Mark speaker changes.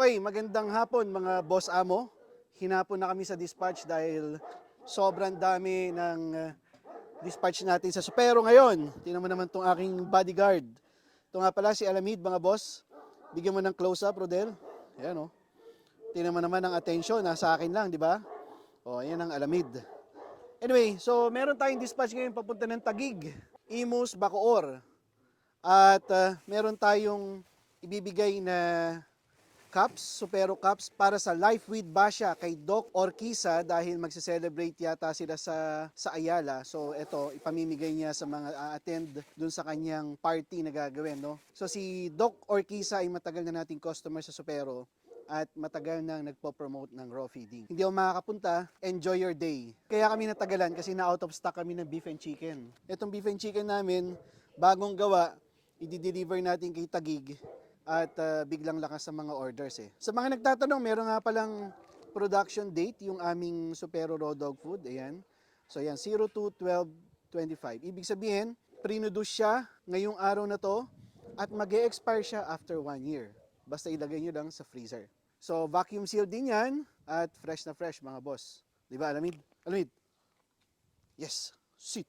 Speaker 1: Okay, magandang hapon mga boss amo. Hinapon na kami sa dispatch dahil sobrang dami ng dispatch natin sa Supero ngayon. Tingnan mo naman itong aking bodyguard. Ito nga pala si Alamid mga boss. Bigyan mo ng close-up, Rodel. Ayan o. Tingnan mo naman ang attention, nasa akin lang, di ba? O, ayan ang Alamid. Anyway, so meron tayong dispatch ngayon papunta ng Taguig, Imus, Bacoor. At meron tayong ibibigay na cups, Supero cups para sa Life with Basha kay Doc Orquiza dahil magse-celebrate yata sila sa Ayala. So ito, ipamimigay niya sa mga attend dun sa kanyang party na gagawin, no? So si Doc Orquiza ay matagal na nating customer sa Supero at matagal nang nagpo-promote ng raw feeding. Hindi ako makakapunta, enjoy your day. Kaya kami natagalan kasi na out of stock kami ng beef and chicken. Itong beef and chicken namin, bagong gawa, i-deliver natin kay Taguig at biglang lakas sa mga orders eh. Sa mga nagtatanong, meron nga palang production date yung aming Supero Raw Dog Food. Ayan. So ayan, 02/12/25. Ibig sabihin, produce siya ngayong araw na to at mag-e-expire siya after 1 year. Basta ilagay nyo lang sa freezer. So vacuum sealed din yan at fresh na fresh mga boss. Di ba, Alamid? Alamid? Yes, sit.